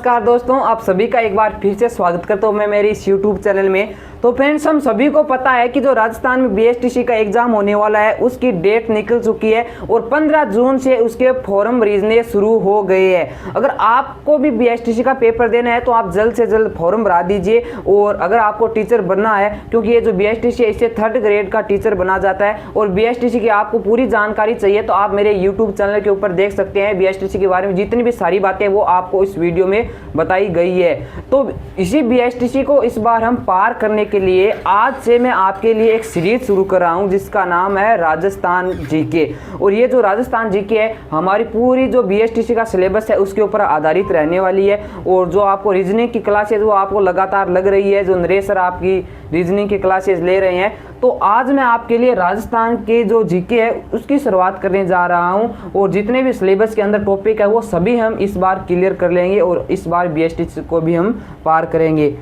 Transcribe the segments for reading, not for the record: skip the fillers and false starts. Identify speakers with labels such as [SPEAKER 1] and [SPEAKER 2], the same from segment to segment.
[SPEAKER 1] नमस्कार दोस्तों, आप सभी का एक बार फिर से स्वागत करता हूँ मैं मेरे इस यूट्यूब चैनल में। तो फ्रेंड्स, हम सभी को पता है कि जो राजस्थान में बीएसटीसी का एग्जाम होने वाला है उसकी डेट निकल चुकी है और 15 जून से उसके फॉर्म भरने शुरू हो गए हैं। अगर आपको भी बीएसटीसी का पेपर देना है तो आप जल्द से जल्द फॉर्म भरा दीजिए। और अगर आपको टीचर बनना है, क्योंकि ये जो बीएसटीसी है इससे 3rd ग्रेड का टीचर बना जाता है और बीएसटीसी की आपको पूरी जानकारी चाहिए तो आप मेरे यूट्यूब चैनल के ऊपर देख सकते हैं। बीएसटीसी के बारे में जितनी भी सारी बातें वो आपको इस वीडियो में बताई गई है। तो इसी बीएसटीसी को इस बार हम पार करने के लिए आज से मैं आपके लिए एक सीरीज शुरू कर रहा हूं जिसका नाम है राजस्थान जीके। और ये जो राजस्थान जीके है हमारी पूरी जो बीएसटीसी का सिलेबस है उसके ऊपर आधारित रहने वाली है। और जो आपको रीजनिंग की क्लासेज वो आपको लगातार लग रही है, जो नरेश सर आपकी रीजनिंग की क्लासेज ले रहे हैं। तो आज मैं आपके लिए राजस्थान के जो जीके है उसकी शुरुआत करने जा रहा हूं और जितने भी सिलेबस के अंदर टॉपिक है वो सभी हम इस बार क्लियर कर लेंगे और इस बार बीएसटीसी को भी हम पार करेंगे।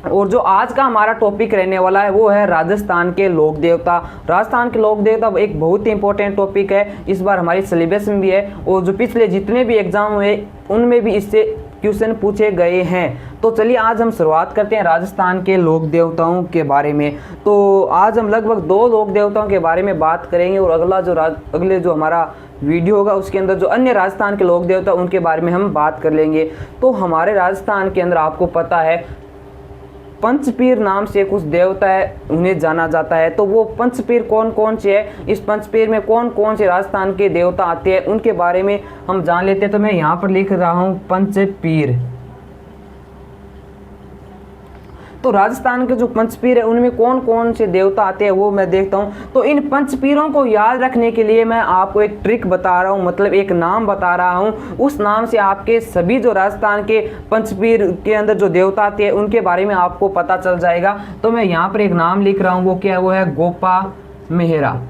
[SPEAKER 1] और जो आज का हमारा टॉपिक रहने वाला है वो है राजस्थान के लोक देवता। राजस्थान के लोक देवता एक बहुत ही इंपॉर्टेंट टॉपिक है, इस बार हमारी सिलेबस में भी है और जो पिछले जितने भी एग्जाम हुए उनमें भी इससे क्वेश्चन पूछे गए हैं। तो चलिए आज हम शुरुआत करते हैं राजस्थान के लोक देवताओं के बारे में। तो आज हम लगभग 2 लोक देवताओं के बारे में बात करेंगे और अगले जो हमारा वीडियो होगा उसके अंदर जो अन्य राजस्थान के लोक देवता उनके बारे में हम बात कर लेंगे। तो हमारे राजस्थान के अंदर आपको पता है पंचपीर नाम से कुछ देवता है, उन्हें जाना जाता है। तो वो पंचपीर कौन कौन से है, इस पंचपीर में कौन कौन से राजस्थान के देवता आते हैं उनके बारे में हम जान लेते हैं। तो मैं यहाँ पर लिख रहा हूँ पंचपीर। तो राजस्थान के जो पंचपीर है उनमें कौन कौन से देवता आते हैं वो मैं देखता हूँ। तो इन पंचपीरों को याद रखने के लिए मैं आपको एक ट्रिक बता रहा हूँ, मतलब एक नाम बता रहा हूँ। उस नाम से आपके सभी जो राजस्थान के पंचपीर के अंदर जो देवता आते हैं उनके बारे में आपको पता चल जाएगा। तो मैं यहाँ पर एक नाम लिख रहा हूँ, वो क्या है, वो है गोपा मेहरा।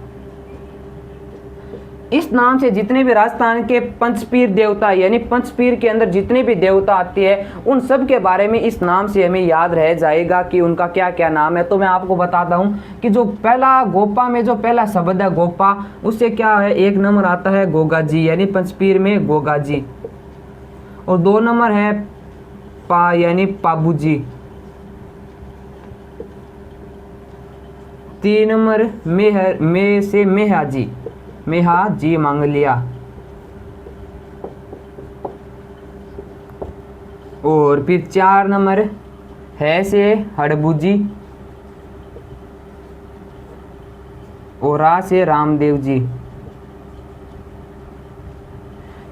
[SPEAKER 1] इस नाम से जितने भी राजस्थान के पंचपीर देवता यानी पंचपीर के अंदर जितने भी देवता आते हैं उन सब के बारे में इस नाम से हमें याद रह जाएगा कि उनका क्या क्या नाम है। तो मैं आपको बताता हूं कि जो पहला गोपा में जो पहला शब्द है गोपा, उससे क्या है, 1 नंबर आता है गोगा जी यानी पंचपीर में गोगा जी। और 2 नंबर है पा यानी पाबू जी। 3 नंबर में से मेहा जी, मेहा जी मांगलिया। और फिर 4 नंबर है से हड़बूजी और रा से रामदेव जी।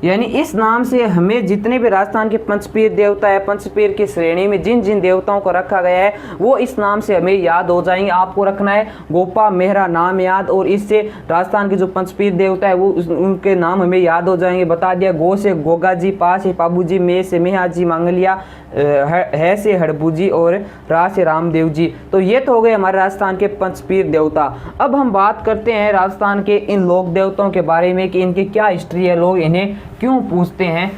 [SPEAKER 1] यानी इस नाम से हमें जितने भी राजस्थान के पंचपीर देवता है, पंचपीर की श्रेणी में जिन जिन देवताओं को रखा गया है वो इस नाम से हमें याद हो जाएंगे। आपको रखना है गोपा मेहरा नाम याद और इससे राजस्थान के जो पंचपीर देवता है वो उनके नाम हमें याद हो जाएंगे। बता दिया, गो से गोगा जी, पा से पाबू जी, मे से मेहा जी मांगलिया, है से हड़बू जी और रा से रामदेव जी। तो ये तो हो गए हमारे राजस्थान के पंचपीर देवता। अब हम बात करते हैं राजस्थान के इन लोक देवताओं के बारे में कि इनकी क्या हिस्ट्री है, लोग इन्हें क्यों पूछते हैं।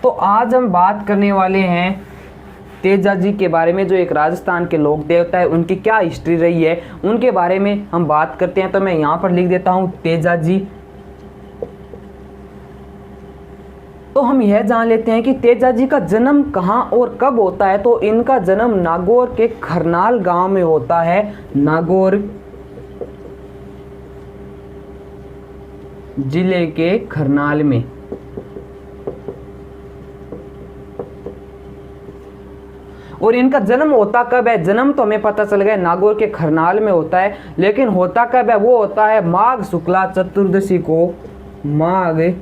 [SPEAKER 1] तो आज हम बात करने वाले हैं तेजा जी के बारे में, जो एक राजस्थान के लोक देवता है, उनकी क्या हिस्ट्री रही है उनके बारे में हम बात करते हैं। तो मैं यहाँ पर लिख देता हूँ तेजा जी। तो हम यह जान लेते हैं कि तेजा जी का जन्म कहाँ और कब होता है। तो इनका जन्म नागौर के खरनाल गांव में होता है, नागौर जिले के खरनाल में। और इनका जन्म होता कब है, जन्म तो हमें पता चल गया नागौर के खरनाल में होता है, लेकिन होता कब है, वो होता है माघ शुक्ला चतुर्दशी को। माघ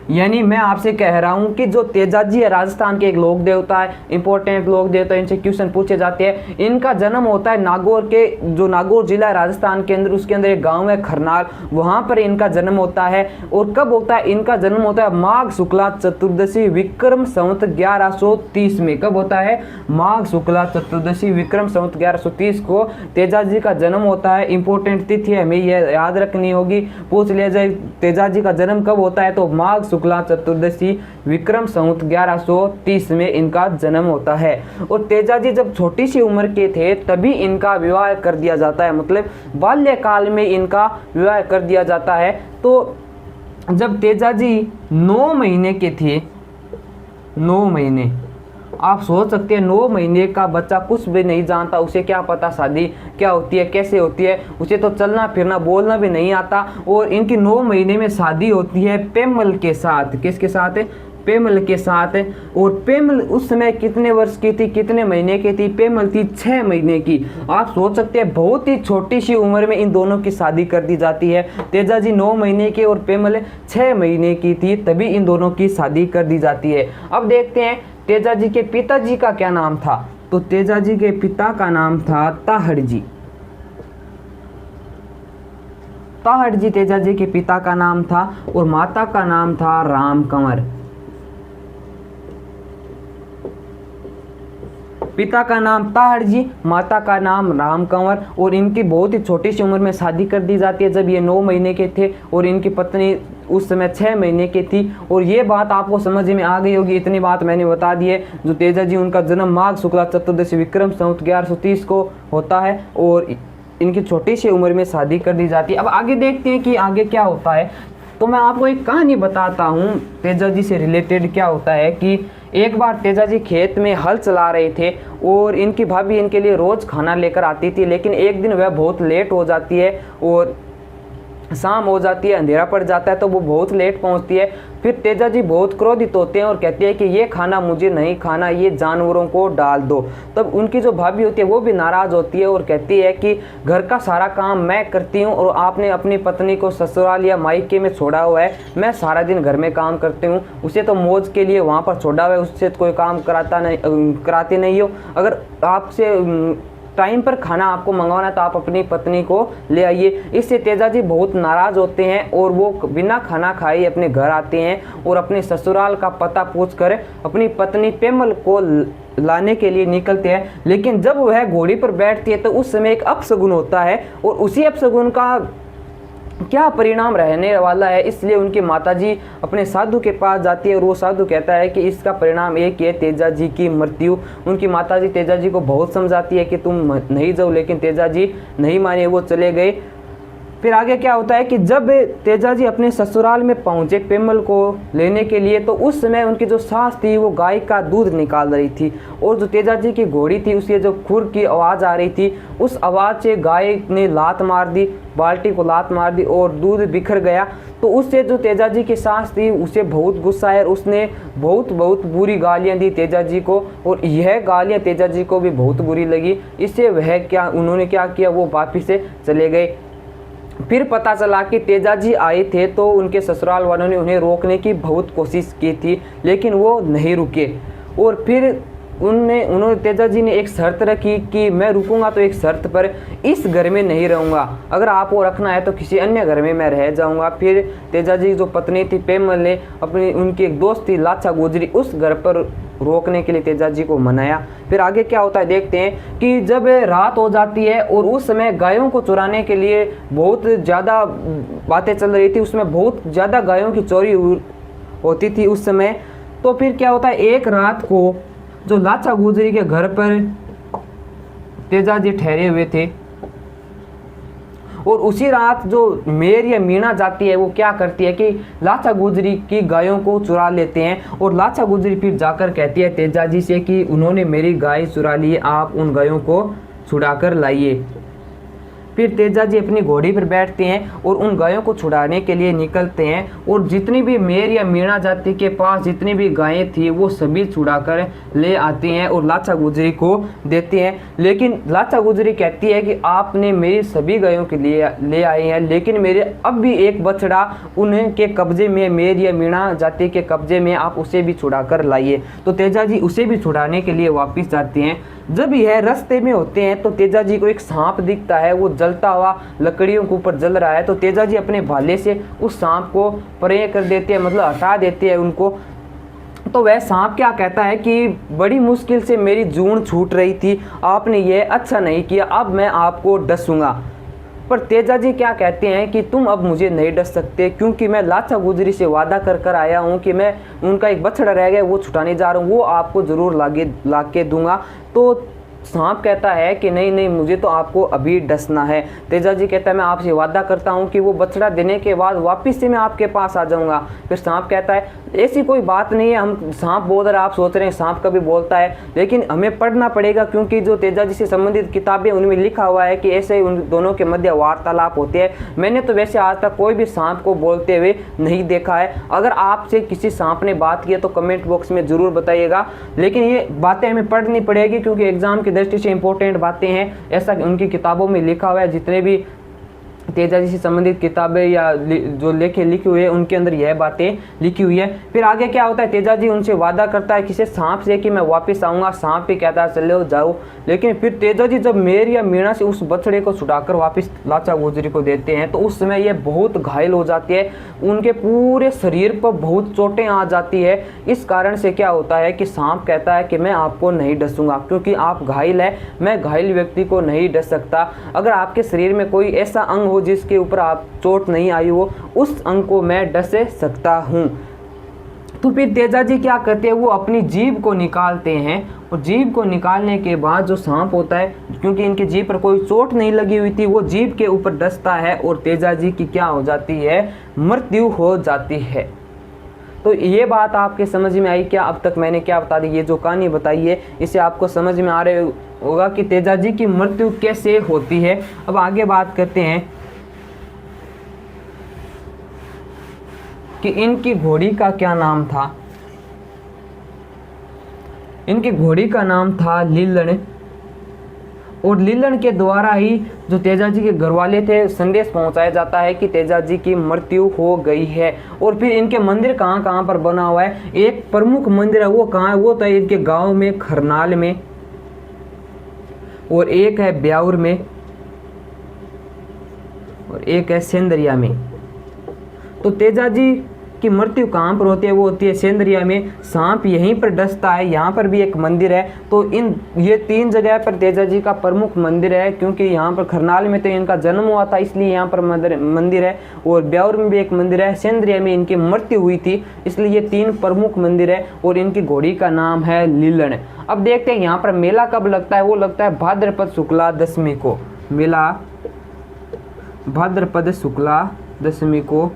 [SPEAKER 1] यानी मैं आपसे कह रहा हूं कि जो तेजा जी है राजस्थान के एक लोक देवता है, इंपॉर्टेंट लोक देवता है, इनसे क्वेश्चन पूछे जाते हैं। इनका जन्म होता है नागौर के, जो नागौर जिला है राजस्थान के अंदर, उसके अंदर एक गांव है खरनाल, वहां पर इनका जन्म होता है। और कब होता है, इनका जन्म होता है माघ शुक्ला चतुर्दशी विक्रम संवत 1130 में। कब होता है, माघ शुक्ला चतुर्दशी विक्रम संवत 1130 को तेजा जी का जन्म होता है। इंपॉर्टेंट तिथि है, हमें यह याद रखनी होगी, पूछ लिया जाए तेजा जी का जन्म कब होता है, तो माघ शुक्ला चतुर्दशी विक्रम संवत 1130 में इनका जन्म होता है। और तेजाजी जब छोटी सी उम्र के थे तभी इनका विवाह कर दिया जाता है, मतलब बाल्यकाल में इनका विवाह कर दिया जाता है। तो जब तेजाजी 9 महीने के थे, 9 महीने, आप सोच सकते हैं 9 महीने का बच्चा कुछ भी नहीं जानता, उसे क्या पता शादी क्या होती है, कैसे होती है, उसे तो चलना फिरना बोलना भी नहीं आता। और इनकी 9 महीने में शादी होती है पेमल के साथ। किसके साथ है? पेमल के साथ है। और पेमल उस समय कितने वर्ष की थी, कितने महीने की थी? पेमल थी 6 महीने की। आप सोच सकते हैं बहुत ही छोटी सी उम्र में इन दोनों की शादी कर दी जाती है। तेजाजी 9 महीने की और पेमल 6 महीने की थी, तभी इन दोनों की शादी कर दी जाती है। अब देखते हैं तेजाजी के पिताजी का क्या नाम था। तो तेजाजी के पिता का नाम था ताहड़जी। ताहड़जी तेजाजी के पिता का नाम था और माता का नाम था राम कंवर। पिता का नाम ताहड़जी, माता का नाम राम कंवर। और इनकी बहुत ही छोटी सी उम्र में शादी कर दी जाती है, जब ये 9 महीने के थे और इनकी पत्नी उस समय 6 महीने की थी। और ये बात आपको समझ में आ गई होगी, इतनी बात मैंने बता दी है। जो तेजाजी उनका जन्म माघ शुक्ला चतुर्दशी विक्रम संवत 1130 को होता है और इनकी छोटी सी उम्र में शादी कर दी जाती है। अब आगे देखते हैं कि आगे क्या होता है। तो मैं आपको एक कहानी बताता हूँ तेजाजी से रिलेटेड। क्या होता है कि एक बार तेजाजी खेत में हल चला रहे थे और इनकी भाभी इनके लिए रोज़ खाना लेकर आती थी, लेकिन एक दिन वह बहुत लेट हो जाती है और शाम हो जाती है, अंधेरा पड़ जाता है, तो वो बहुत लेट पहुंचती है। फिर तेजाजी बहुत क्रोधित होते हैं और कहते हैं कि ये खाना मुझे नहीं खाना, ये जानवरों को डाल दो। तब उनकी जो भाभी होती है वो भी नाराज़ होती है और कहती है कि घर का सारा काम मैं करती हूँ और आपने अपनी पत्नी को ससुराल या मायके में छोड़ा हुआ है, मैं सारा दिन घर में काम करती हूँ, उसे तो मौज के लिए वहाँ पर छोड़ा हुआ है, उससे कोई काम कराते नहीं हो। अगर आपसे टाइम पर खाना आपको मंगवाना है तो आप अपनी पत्नी को ले आइए। इससे तेजाजी बहुत नाराज़ होते हैं और वो बिना खाना खाए अपने घर आते हैं और अपने ससुराल का पता पूछकर अपनी पत्नी पेमल को लाने के लिए निकलते हैं। लेकिन जब वह घोड़ी पर बैठती है तो उस समय एक अपशगुन होता है और उसी अपशगुन का क्या परिणाम रहने वाला है, इसलिए उनकी माताजी अपने साधु के पास जाती है और वो साधु कहता है कि इसका परिणाम एक ही है, तेजाजी की मृत्यु। उनकी माताजी तेजाजी को बहुत समझाती है कि तुम नहीं जाओ, लेकिन तेजाजी नहीं माने, वो चले गए। फिर आगे क्या होता है कि जब तेजाजी अपने ससुराल में पहुंचे पेमल को लेने के लिए, तो उस समय उनकी जो सास थी वो गाय का दूध निकाल रही थी और जो तेजाजी की घोड़ी थी उसके जो खुर की आवाज़ आ रही थी, उस आवाज़ से गाय ने लात मार दी, बाल्टी को लात मार दी और दूध बिखर गया। तो उससे जो तेजाजी की सास थी उसे बहुत गुस्सा है और उसने बहुत बुरी गालियाँ दी तेजाजी को और यह गालियाँ तेजाजी को भी बहुत बुरी लगी। इससे उन्होंने क्या किया, वो वापिस से चले गए। फिर पता चला कि तेजाजी आए थे तो उनके ससुराल वालों ने उन्हें रोकने की बहुत कोशिश की थी, लेकिन वो नहीं रुके। और फिर उन्होंने तेजाजी ने एक शर्त रखी कि मैं रुकूंगा तो एक शर्त पर, इस घर में नहीं रहूँगा, अगर आपको रखना है तो किसी अन्य घर में मैं रह जाऊँगा। फिर तेजाजी जो पत्नी थी पेमल ने उनकी एक दोस्त थी लाचा गुजरी, उस घर पर रोकने के लिए तेजाजी को मनाया। फिर आगे क्या होता है देखते हैं कि जब रात हो जाती है और उस समय गायों को चुराने के लिए बहुत ज़्यादा बातें चल रही थी, उसमें बहुत ज़्यादा गायों की चोरी होती थी उस समय। तो फिर क्या होता है, एक रात को जो लाचा गुजरी के घर पर तेजाजी ठहरे हुए थे और उसी रात जो मेर या मीणा जाती है वो क्या करती है कि लाचा गुजरी की गायों को चुरा लेते हैं और लाचा गुजरी फिर जाकर कहती है तेजाजी से कि उन्होंने मेरी गाय चुरा ली, आप उन गायों को छुड़ा कर लाइए। फिर तेजाजी अपनी घोड़ी पर बैठते हैं और उन गायों को छुड़ाने के लिए निकलते हैं और जितनी भी मेर या मीणा जाति के पास जितनी भी गायें थी वो सभी छुड़ाकर ले आते हैं और लाचा गुजरी को देते हैं। लेकिन लाचा गुजरी कहती है कि आपने मेरी सभी गायों के लिए ले आए हैं, लेकिन मेरे अब भी एक बछड़ा उनके कब्जे में, मेर या मीणा जाति के कब्जे में, आप उसे भी छुड़ा कर लाइए। तो तेजाजी उसे भी छुड़ाने के लिए वापस जाते हैं। जब यह रास्ते में होते हैं तो तेजाजी को एक सांप दिखता है, वो जलता हुआ लकड़ियों के ऊपर जल रहा है। तो तेजाजी अपने भाले से उस सांप को परे कर देते हैं, मतलब हटा देते हैं उनको। तो वह सांप क्या कहता है कि बड़ी मुश्किल से मेरी जून छूट रही थी, आपने ये अच्छा नहीं किया, अब मैं आपको डसूंगा। पर तेजा जी क्या कहते हैं कि तुम अब मुझे नहीं डस सकते, क्योंकि मैं लाचा गुजरी से वादा कर आया हूँ कि मैं उनका एक बछड़ा रह गया वो छुटाने जा रहा हूँ, वो आपको ज़रूर ला के दूंगा। तो सांप कहता है कि नहीं नहीं, मुझे तो आपको अभी डसना है। तेजा जी कहता है मैं आपसे वादा करता हूँ कि वो बछड़ा देने के बाद वापस से मैं आपके पास आ जाऊँगा। फिर सांप कहता है ऐसी कोई बात नहीं है, हम सांप बोल रहे, आप सोच रहे हैं सांप कभी बोलता है, लेकिन हमें पढ़ना पड़ेगा, क्योंकि जो तेजा जी से संबंधित किताबें उनमें लिखा हुआ है कि ऐसे उन दोनों के मध्य वार्तालाप होते हैं। मैंने तो वैसे आज तक कोई भी सांप को बोलते हुए नहीं देखा है। अगर आपसे किसी सांप ने बात की है तो कमेंट बॉक्स में ज़रूर बताइएगा, लेकिन ये बातें हमें पढ़नी पड़ेगी क्योंकि एग्जाम की दृष्टि से इंपॉर्टेंट बातें हैं, ऐसा उनकी किताबों में लिखा हुआ है। जितने भी तेजा जी से संबंधित किताबें या जो लेखे लिखी हुई है उनके अंदर यह बातें लिखी हुई है। फिर आगे क्या होता है, तेजा जी उनसे वादा करता है किसी सांप से कि मैं वापस आऊँगा। सांप भी कहता है चलो जाओ, लेकिन फिर तेजा जी जब मेर या मीणा से उस बछड़े को छुड़ाकर वापस लाचा गुजरी को देते हैं तो उस समय ये बहुत घायल हो जाती है, उनके पूरे शरीर पर बहुत चोटें आ जाती है। इस कारण से क्या होता है कि सांप कहता है कि मैं आपको नहीं डसूंगा, क्योंकि आप घायल है, मैं घायल व्यक्ति को नहीं डस सकता। अगर आपके शरीर में कोई ऐसा अंग हो जिसके ऊपर आप चोट नहीं आई हो, उस अंग को मैं डस सकता हूँ। तो फिर तेजा जी क्या करते हैं, वो अपनी जीभ को निकालते हैं और जीभ को निकालने के बाद जो सांप होता है, क्योंकि इनकी जीभ पर कोई चोट नहीं लगी हुई थी, वो जीभ के ऊपर डसता है और तेजा जी की क्या हो जाती है, मृत्यु हो जाती है। तो ये बात आपके समझ में आई क्या? अब तक मैंने क्या बता दी, ये जो कहानी बताई है इससे आपको समझ में आ रहा होगा कि तेजा जी की मृत्यु कैसे होती है। अब आगे बात करते हैं कि इनकी घोड़ी का क्या नाम था। इनकी घोड़ी का नाम था लीलण, और लीलण के द्वारा ही जो तेजा जी के घर वाले थे संदेश पहुंचाया जाता है कि तेजा जी की मृत्यु हो गई है। और फिर इनके मंदिर कहाँ कहाँ पर बना हुआ है, एक प्रमुख मंदिर है वो कहाँ है, वो तो इनके गांव में खरनाल में, और एक है ब्याउर में, और एक है सेंदरिया में। तो तेजा जी की मृत्यु कहाँ पर होती है, वो होती है सेंदरिया में। सांप यहीं पर डसता है, यहाँ पर भी एक मंदिर है। तो ये 3 जगह पर तेजा जी का प्रमुख मंदिर है, क्योंकि यहाँ पर खरनाल में तो इनका जन्म हुआ था इसलिए यहाँ पर मंदिर है, और ब्याउर में भी एक मंदिर है, सेंदरिया में इनकी मृत्यु हुई थी इसलिए ये 3 प्रमुख मंदिर है। और इनकी घोड़ी का नाम है लीलण। अब देखते हैं यहाँ पर मेला कब लगता है, वो लगता है भाद्रपद शुक्ला दशमी को। मेला भाद्रपद शुक्ला दशमी को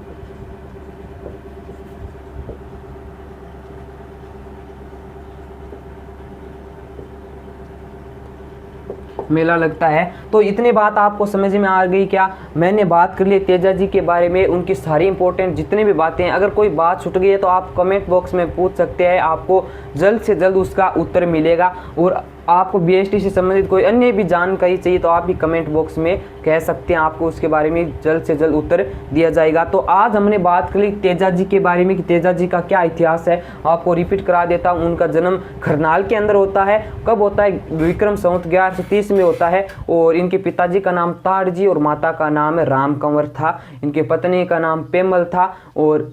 [SPEAKER 1] मेला लगता है। तो इतनी बात आपको समझ में आ गई क्या? मैंने बात कर ली तेजा जी के बारे में, उनकी सारी इंपॉर्टेंट जितनी भी बातें हैं। अगर कोई बात छूट गई है तो आप कमेंट बॉक्स में पूछ सकते हैं, आपको जल्द से जल्द उसका उत्तर मिलेगा। और आपको बीएसटी से संबंधित कोई अन्य भी जानकारी चाहिए तो आप भी कमेंट बॉक्स में कह सकते हैं, आपको उसके बारे में जल्द से जल्द उत्तर दिया जाएगा। तो आज हमने बात कर ली तेजा जी के बारे में कि तेजा जी का क्या इतिहास है। आपको रिपीट करा देता हूँ, उनका जन्म खरनाल के अंदर होता है। कब होता है? विक्रम संवत 1130 में होता है। और इनके पिताजी का नाम ताड़ जी और माता का नाम राम कंवर था। इनके पत्नी का नाम पेमल था। और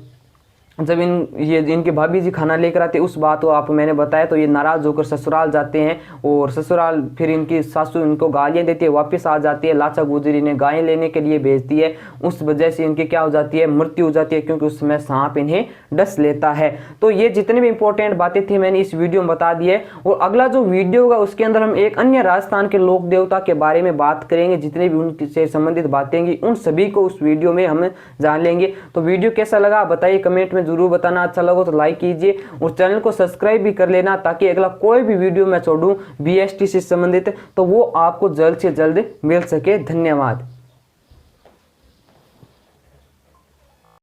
[SPEAKER 1] जब इनके भाभी जी खाना लेकर आते उस बात को आपको मैंने बताया, तो ये नाराज़ होकर ससुराल जाते हैं। और ससुराल फिर इनकी सासू इनको गालियाँ देती है, वापस आ जाती है। लाचा गुजरी ने गायें लेने के लिए भेजती है, उस वजह से इनकी क्या हो जाती है, मृत्यु हो जाती है, क्योंकि उस समय सांप इन्हें डस लेता है। तो ये जितनी भी इंपॉर्टेंट बातें थी मैंने इस वीडियो में बता दी है। और अगला जो वीडियो होगा उसके अंदर हम एक अन्य राजस्थान के लोक देवता के बारे में बात करेंगे। जितने भी उनसे संबंधित बातें होंगी उन सभी को उस वीडियो में हम जान लेंगे। तो वीडियो कैसा लगा बताइए, कमेंट में जरूर बताना। अच्छा लगा तो लाइक कीजिए और चैनल को सब्सक्राइब भी कर लेना, ताकि अगला कोई भी वीडियो मैं छोड़ूं बीएसटी से संबंधित तो वो आपको जल्द से जल्द मिल सके। धन्यवाद।